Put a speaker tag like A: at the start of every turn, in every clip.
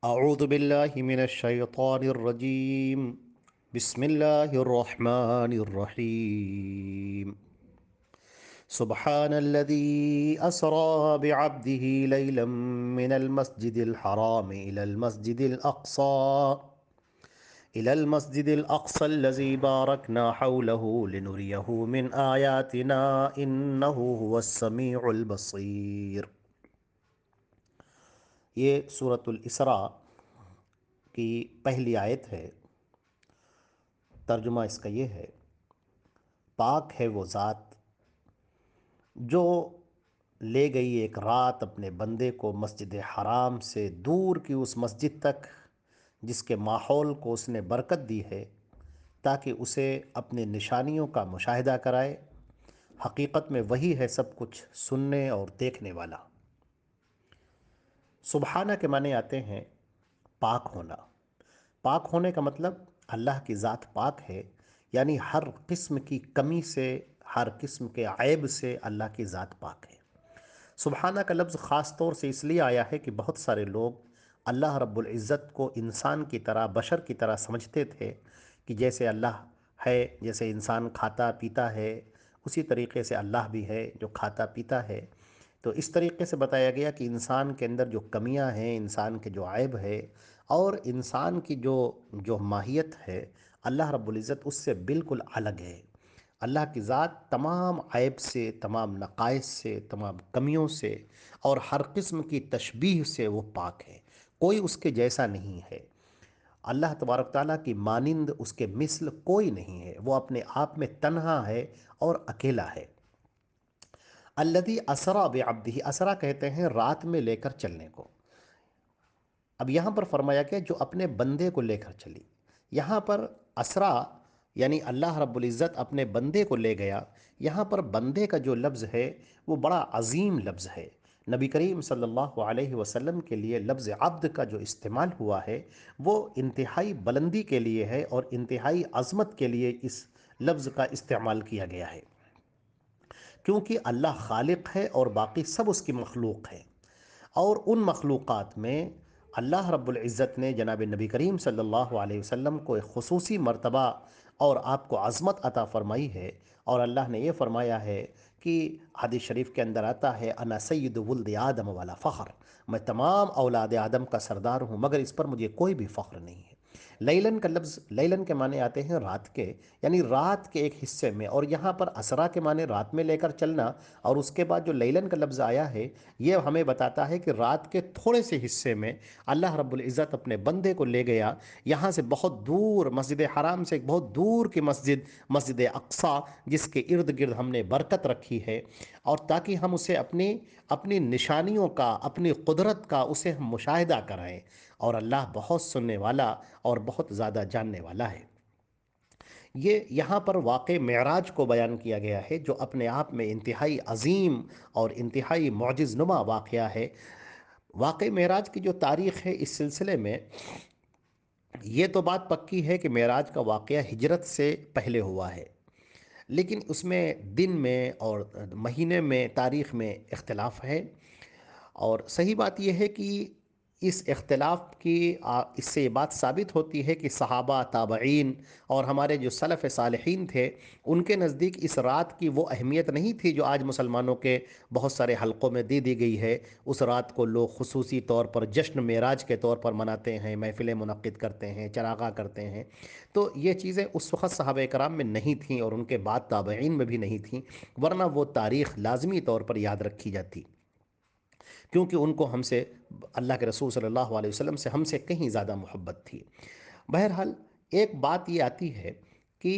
A: اعوذ باللہ من الشیطان الرجیم بسم اللہ الرحمن الرحیم سبحان الذي اسرى بعبده ليلا من المسجد الحرام الى المسجد الاقصى الذي باركنا حوله لنريه من آیاتنا انه هو السمیع البصیر۔ یہ سورۃ الاسراء کی پہلی آیت ہے۔ ترجمہ اس کا یہ ہے: پاک ہے وہ ذات جو لے گئی ایک رات اپنے بندے کو مسجد حرام سے دور کی اس مسجد تک جس کے ماحول کو اس نے برکت دی ہے تاکہ اسے اپنے نشانیوں کا مشاہدہ کرائے۔ حقیقت میں وہی ہے سب کچھ سننے اور دیکھنے والا۔ سبحانہ کے معنی آتے ہیں پاک ہونا۔ پاک ہونے کا مطلب اللہ کی ذات پاک ہے، یعنی ہر قسم کی کمی سے، ہر قسم کے عیب سے اللہ کی ذات پاک ہے۔ سبحانہ کا لفظ خاص طور سے اس لیے آیا ہے کہ بہت سارے لوگ اللہ رب العزت کو انسان کی طرح، بشر کی طرح سمجھتے تھے کہ جیسے اللہ ہے، جیسے انسان کھاتا پیتا ہے، اسی طریقے سے اللہ بھی ہے جو کھاتا پیتا ہے۔ تو اس طریقے سے بتایا گیا کہ انسان کے اندر جو کمیاں ہیں، انسان کے جو عیب ہے اور انسان کی جو ماہیت ہے، اللہ رب العزت اس سے بالکل الگ ہے۔ اللہ کی ذات تمام عیب سے، تمام نقائص سے، تمام کمیوں سے اور ہر قسم کی تشبیہ سے وہ پاک ہے۔ کوئی اس کے جیسا نہیں ہے۔ اللہ تبارک تعالیٰ کی مانند، اس کے مثل کوئی نہیں ہے۔ وہ اپنے آپ میں تنہا ہے اور اکیلا ہے۔ الذی اسریٰ بعبدہ، اسریٰ کہتے ہیں رات میں لے کر چلنے کو۔ اب یہاں پر فرمایا کہ جو اپنے بندے کو لے کر چلی، یہاں پر اسریٰ یعنی اللہ رب العزت اپنے بندے کو لے گیا۔ یہاں پر بندے کا جو لفظ ہے وہ بڑا عظیم لفظ ہے۔ نبی کریم صلی اللہ علیہ وسلم کے لیے لفظ عبد کا جو استعمال ہوا ہے وہ انتہائی بلندی کے لیے ہے اور انتہائی عظمت کے لیے اس لفظ کا استعمال کیا گیا ہے، کیونکہ اللہ خالق ہے اور باقی سب اس کی مخلوق ہے۔ اور ان مخلوقات میں اللہ رب العزت نے جناب نبی کریم صلی اللہ علیہ وسلم کو ایک خصوصی مرتبہ اور آپ کو عظمت عطا فرمائی ہے، اور اللہ نے یہ فرمایا ہے کہ حدیث شریف کے اندر آتا ہے انا سید ولد آدم والا فخر، میں تمام اولاد آدم کا سردار ہوں مگر اس پر مجھے کوئی بھی فخر نہیں ہے۔ لیلن کا لفظ، لیلن کے معنی آتے ہیں رات کے، یعنی رات کے ایک حصے میں، اور یہاں پر اسرا کے معنی رات میں لے کر چلنا، اور اس کے بعد جو لیلن کا لفظ آیا ہے یہ ہمیں بتاتا ہے کہ رات کے تھوڑے سے حصے میں اللہ رب العزت اپنے بندے کو لے گیا، یہاں سے بہت دور، مسجد حرام سے ایک بہت دور کی مسجد، مسجد اقصیٰ، جس کے ارد گرد ہم نے برکت رکھی ہے، اور تاکہ ہم اسے اپنی نشانیوں کا، اپنی قدرت کا اسے ہم مشاہدہ کرائیں، اور اللہ بہت سننے والا اور بہت زیادہ جاننے والا ہے۔ یہ یہاں پر واقع معراج کو بیان کیا گیا ہے جو اپنے آپ میں انتہائی عظیم اور انتہائی معجز نما واقعہ ہے۔ واقع معراج کی جو تاریخ ہے اس سلسلے میں یہ تو بات پکی ہے کہ معراج کا واقعہ ہجرت سے پہلے ہوا ہے، لیکن اس میں دن میں اور مہینے میں، تاریخ میں اختلاف ہے، اور صحیح بات یہ ہے کہ اس اختلاف کی اس سے یہ بات ثابت ہوتی ہے کہ صحابہ، تابعین اور ہمارے جو سلف صالحین تھے ان کے نزدیک اس رات کی وہ اہمیت نہیں تھی جو آج مسلمانوں کے بہت سارے حلقوں میں دے دی گئی ہے۔ اس رات کو لوگ خصوصی طور پر جشن معراج کے طور پر مناتے ہیں، محفلیں منعقد کرتے ہیں، چراغاں کرتے ہیں۔ تو یہ چیزیں اس وقت صحابہ کرام میں نہیں تھیں اور ان کے بعد تابعین میں بھی نہیں تھیں، ورنہ وہ تاریخ لازمی طور پر یاد رکھی جاتی، کیونکہ ان کو ہم سے، اللہ کے رسول صلی اللہ علیہ وسلم سے ہم سے کہیں زیادہ محبت تھی۔ بہرحال ایک بات یہ آتی ہے کہ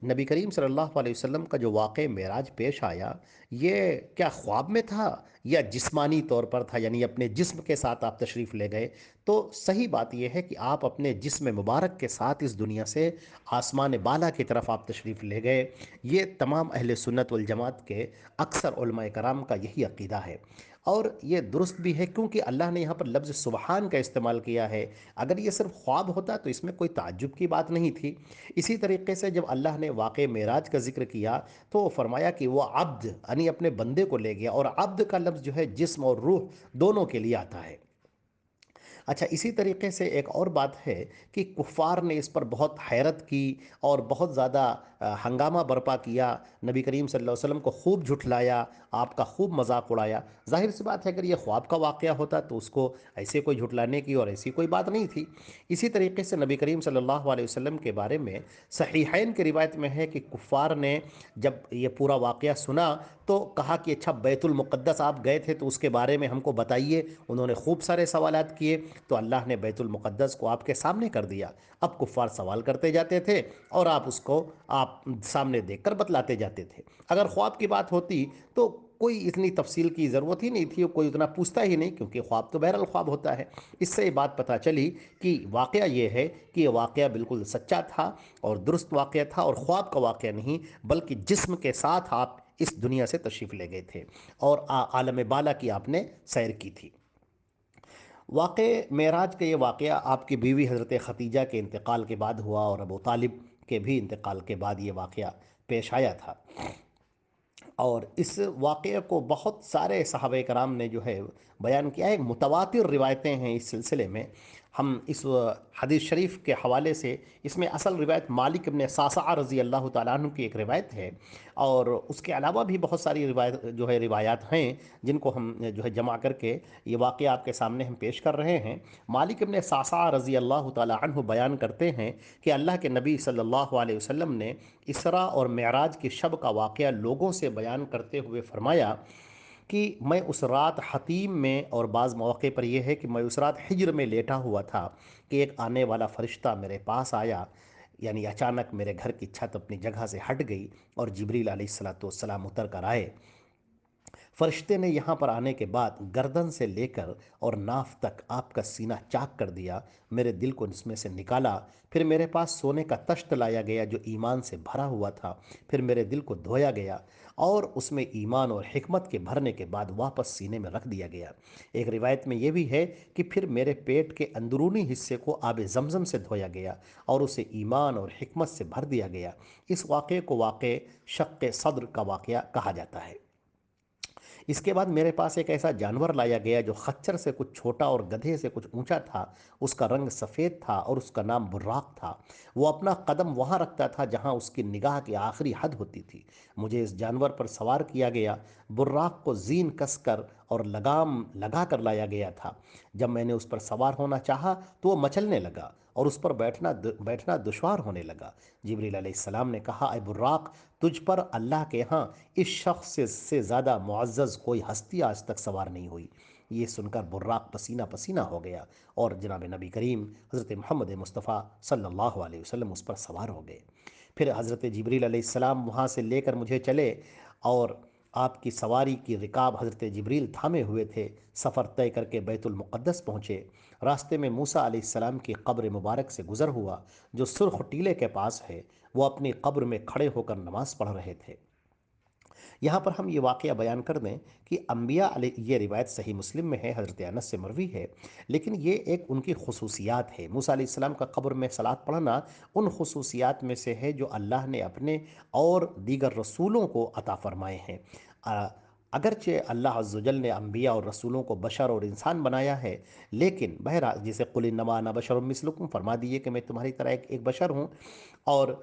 A: نبی کریم صلی اللہ علیہ وسلم کا جو واقع معراج پیش آیا یہ کیا خواب میں تھا یا جسمانی طور پر تھا، یعنی اپنے جسم کے ساتھ آپ تشریف لے گئے؟ تو صحیح بات یہ ہے کہ آپ اپنے جسم مبارک کے ساتھ اس دنیا سے آسمان بالا کی طرف آپ تشریف لے گئے۔ یہ تمام اہل سنت والجماعت کے اکثر علماء کرام کا یہی عقیدہ ہے، اور یہ درست بھی ہے کیونکہ اللہ نے یہاں پر لفظ سبحان کا استعمال کیا ہے۔ اگر یہ صرف خواب ہوتا تو اس میں کوئی تعجب کی بات نہیں تھی۔ اسی طریقے سے جب اللہ نے واقع معراج کا ذکر کیا تو وہ فرمایا کہ وہ عبد یعنی اپنے بندے کو لے گیا، اور عبد کا لفظ جو ہے جسم اور روح دونوں کے لیے آتا ہے۔ اچھا، اسی طریقے سے ایک اور بات ہے کہ کفار نے اس پر بہت حیرت کی اور بہت زیادہ ہنگامہ برپا کیا، نبی کریم صلی اللہ علیہ وسلم کو خوب جھٹلایا، آپ کا خوب مذاق اڑایا۔ ظاہر سی بات ہے اگر یہ خواب کا واقعہ ہوتا تو اس کو ایسے کوئی جھٹلانے کی اور ایسی کوئی بات نہیں تھی۔ اسی طریقے سے نبی کریم صلی اللہ علیہ وسلم کے بارے میں صحیحین کی روایت میں ہے کہ کفار نے جب یہ پورا واقعہ سنا تو کہا کہ اچھا بیت المقدس آپ گئے تھے تو اس کے بارے میں ہم کو بتائیے۔ انہوں نے خوب سارے سوالات کیے تو اللہ نے بیت المقدس کو آپ کے سامنے کر دیا۔ اب کفار سوال کرتے جاتے تھے اور آپ اس کو آپ سامنے دیکھ کر بتلاتے جاتے تھے۔ اگر خواب کی بات ہوتی تو کوئی اتنی تفصیل کی ضرورت ہی نہیں تھی، کوئی اتنا پوچھتا ہی نہیں، کیونکہ خواب تو بہرحال خواب ہوتا ہے۔ اس سے یہ بات پتہ چلی کہ واقعہ یہ ہے کہ یہ واقعہ بالکل سچا تھا اور درست واقعہ تھا، اور خواب کا واقعہ نہیں بلکہ جسم کے ساتھ آپ اس دنیا سے تشریف لے گئے تھے اور عالم بالا کی آپ نے سیر کی تھی۔ واقع معراج کا یہ واقعہ آپ کی بیوی حضرت ختیجہ کے انتقال کے بعد ہوا، اور ابو طالب کے بھی انتقال کے بعد یہ واقعہ پیش آیا تھا۔ اور اس واقعے کو بہت سارے صحابہ کرام نے جو ہے بیان کیا ہے، متواتر روایتیں ہیں اس سلسلے میں۔ ہم اس حدیث شریف کے حوالے سے، اس میں اصل روایت مالک ابن صعصعہ رضی اللہ تعالیٰ عنہ کی ایک روایت ہے، اور اس کے علاوہ بھی بہت ساری روایات ہیں جن کو ہم جو ہے جمع کر کے یہ واقعہ آپ کے سامنے ہم پیش کر رہے ہیں۔ مالک ابن صعصعہ رضی اللہ تعالیٰ عنہ بیان کرتے ہیں کہ اللہ کے نبی صلی اللہ علیہ وسلم نے اسراء اور معراج کی شب کا واقعہ لوگوں سے بیان کرتے ہوئے فرمایا کہ میں اس رات حتیم میں، اور بعض مواقع پر یہ ہے کہ میں اس رات حجر میں لیٹا ہوا تھا کہ ایک آنے والا فرشتہ میرے پاس آیا، یعنی اچانک میرے گھر کی چھت اپنی جگہ سے ہٹ گئی اور جبریل علیہ السلام اتر کر آئے۔ فرشتے نے یہاں پر آنے کے بعد گردن سے لے کر اور ناف تک آپ کا سینہ چاک کر دیا، میرے دل کو اس میں سے نکالا، پھر میرے پاس سونے کا تشت لایا گیا جو ایمان سے بھرا ہوا تھا، پھر میرے دل کو دھویا گیا اور اس میں ایمان اور حکمت کے بھرنے کے بعد واپس سینے میں رکھ دیا گیا۔ ایک روایت میں یہ بھی ہے کہ پھر میرے پیٹ کے اندرونی حصے کو آب زمزم سے دھویا گیا اور اسے ایمان اور حکمت سے بھر دیا گیا۔ اس واقعے کو واقع شق صدر کا واقعہ کہا جاتا ہے۔ اس کے بعد میرے پاس ایک ایسا جانور لایا گیا جو خچر سے کچھ چھوٹا اور گدھے سے کچھ اونچا تھا، اس کا رنگ سفید تھا اور اس کا نام براق تھا۔ وہ اپنا قدم وہاں رکھتا تھا جہاں اس کی نگاہ کی آخری حد ہوتی تھی۔ مجھے اس جانور پر سوار کیا گیا، براق کو زین کس کر اور لگام لگا کر لایا گیا تھا۔ جب میں نے اس پر سوار ہونا چاہا تو وہ مچلنے لگا اور اس پر بیٹھنا دشوار ہونے لگا۔ جبریل علیہ السلام نے کہا، اے براق، تجھ پر اللہ کے ہاں اس شخص سے زیادہ معزز کوئی ہستی آج تک سوار نہیں ہوئی۔ یہ سن کر براق پسینہ پسینہ ہو گیا اور جناب نبی کریم حضرت محمد مصطفیٰ صلی اللہ علیہ وسلم اس پر سوار ہو گئے۔ پھر حضرت جبریل علیہ السلام وہاں سے لے کر مجھے چلے اور آپ کی سواری کی رکاب حضرت جبریل تھامے ہوئے تھے۔ سفر طے کر کے بیت المقدس پہنچے۔ راستے میں موسیٰ علیہ السلام کی قبر مبارک سے گزر ہوا جو سرخ ٹیلے کے پاس ہے۔ وہ اپنی قبر میں کھڑے ہو کر نماز پڑھ رہے تھے۔ یہاں پر ہم یہ واقعہ بیان کر دیں کہ انبیاء علیہ، یہ روایت صحیح مسلم میں ہے، حضرت انس سے مروی ہے، لیکن یہ ایک ان کی خصوصیات ہے۔ موسیٰ علیہ السلام کا قبر میں صلوات پڑھنا ان خصوصیات میں سے ہے جو اللہ نے اپنے اور دیگر رسولوں کو عطا فرمائے ہیں۔ اگرچہ اللہ عز و جل نے انبیاء اور رسولوں کو بشر اور انسان بنایا ہے، لیکن بہرحال جسے قل انما انا بشر مثلکم، فرما دیے کہ میں تمہاری طرح ایک بشر ہوں۔ اور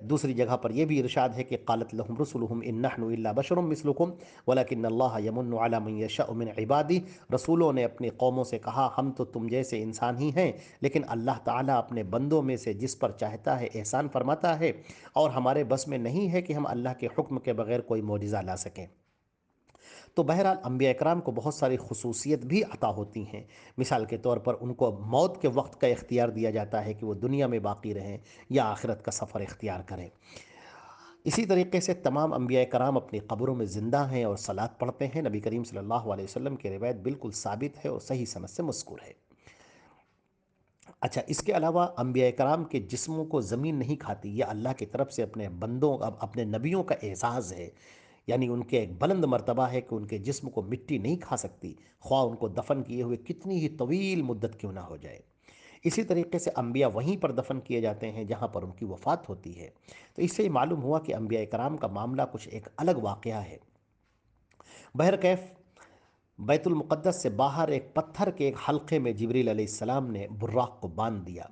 A: دوسری جگہ پر یہ بھی ارشاد ہے کہ قالت لهم رسلهم ان نحن الا بشر مثلکم ولكن الله يمن على من يشاء من عباده، رسولوں نے اپنی قوموں سے کہا ہم تو تم جیسے انسان ہی ہیں، لیکن اللہ تعالیٰ اپنے بندوں میں سے جس پر چاہتا ہے احسان فرماتا ہے، اور ہمارے بس میں نہیں ہے کہ ہم اللہ کے حکم کے بغیر کوئی معجزہ لا سکیں۔ تو بہرحال انبیاء اکرام کو بہت ساری خصوصیت بھی عطا ہوتی ہیں۔ مثال کے طور پر ان کو موت کے وقت کا اختیار دیا جاتا ہے کہ وہ دنیا میں باقی رہیں یا آخرت کا سفر اختیار کریں۔ اسی طریقے سے تمام انبیاء کرام اپنی قبروں میں زندہ ہیں اور صلوات پڑھتے ہیں۔ نبی کریم صلی اللہ علیہ وسلم کی روایت بالکل ثابت ہے اور صحیح سند سے مذکور ہے۔ اچھا، اس کے علاوہ انبیاء کرام کے جسموں کو زمین نہیں کھاتی، یہ اللہ کی طرف سے اپنے بندوں، اپنے نبیوں کا اعزاز ہے۔ یعنی ان کے ایک بلند مرتبہ ہے کہ ان کے جسم کو مٹی نہیں کھا سکتی، خواہ ان کو دفن کیے ہوئے کتنی ہی طویل مدت کیوں نہ ہو جائے۔ اسی طریقے سے انبیاء وہیں پر دفن کیے جاتے ہیں جہاں پر ان کی وفات ہوتی ہے۔ تو اس سے یہ معلوم ہوا کہ انبیاء کرام کا معاملہ کچھ ایک الگ واقعہ ہے۔ بہرکیف بیت المقدس سے باہر ایک پتھر کے ایک حلقے میں جبریل علیہ السلام نے براق کو باندھ دیا۔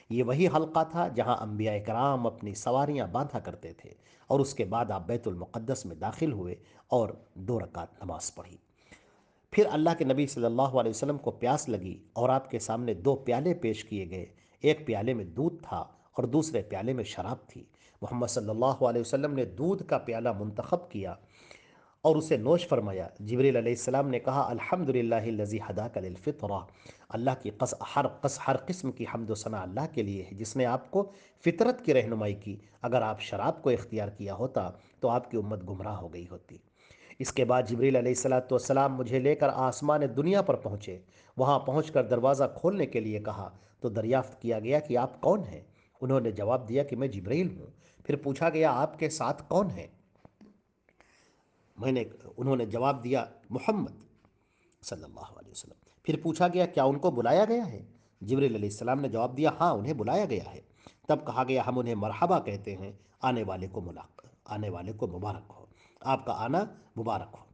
A: یہ وہی حلقہ تھا جہاں انبیاء کرام اپنی سواریاں باندھا کرتے تھے، اور اس کے بعد آپ بیت المقدس میں داخل ہوئے اور 2 رکعت نماز پڑھی۔ پھر اللہ کے نبی صلی اللہ علیہ وسلم کو پیاس لگی اور آپ کے سامنے 2 پیالے پیش کیے گئے، ایک پیالے میں دودھ تھا اور دوسرے پیالے میں شراب تھی۔ محمد صلی اللہ علیہ وسلم نے دودھ کا پیالہ منتخب کیا اور اسے نوش فرمایا۔ جبریل علیہ السلام نے کہا الحمدللہ الذی ہداک للفطرہ، اللہ کی ہر قسم کی حمد و ثنا اللہ کے لیے ہے جس نے آپ کو فطرت کی رہنمائی کی۔ اگر آپ شراب کو اختیار کیا ہوتا تو آپ کی امت گمراہ ہو گئی ہوتی۔ اس کے بعد جبریل علیہ السلام مجھے لے کر آسمان دنیا پر پہنچے۔ وہاں پہنچ کر دروازہ کھولنے کے لیے کہا تو دریافت کیا گیا کہ آپ کون ہیں؟ انہوں نے جواب دیا کہ میں جبریل ہوں۔ پھر پوچھا گیا آپ کے ساتھ کون ہے؟ انہوں نے جواب دیا محمد صلی اللہ علیہ وسلم۔ پھر پوچھا گیا کیا ان کو بلایا گیا ہے؟ جبریل علیہ السلام نے جواب دیا ہاں انہیں بلایا گیا ہے۔ تب کہا گیا ہم انہیں مرحبا کہتے ہیں، آنے والے کو مبارک ہو، آپ کا آنا مبارک ہو۔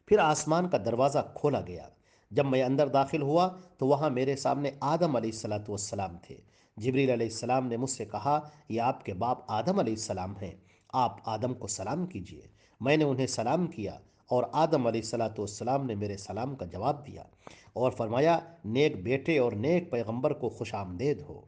A: پھر آسمان کا دروازہ کھولا گیا۔ جب میں اندر داخل ہوا تو وہاں میرے سامنے آدم علیہ السلام تھے۔ جبریل علیہ السلام نے مجھ سے کہا یہ آپ کے باپ آدم علیہ السلام ہیں، آپ آدم کو سلام کیجئے۔ میں نے انہیں سلام کیا اور آدم علیہ السلام نے میرے سلام کا جواب دیا اور فرمایا نیک بیٹے اور نیک پیغمبر کو خوش آمدید ہو۔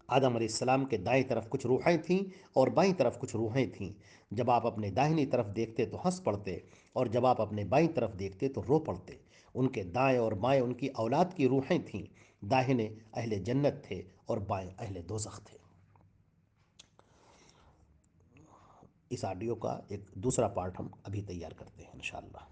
A: آدم علیہ السلام کے دائیں طرف کچھ روحیں تھیں اور بائیں طرف کچھ روحیں تھیں۔ جب آپ اپنے داہنی طرف دیکھتے تو ہنس پڑتے اور جب آپ اپنے بائیں طرف دیکھتے تو رو پڑتے۔ ان کے دائیں اور بائیں ان کی اولاد کی روحیں تھیں، داہنے اہل جنت تھے اور بائیں اہل دوزخ تھے۔ اس آڈیو کا ایک دوسرا پارٹ ہم ابھی تیار کرتے ہیں انشاءاللہ۔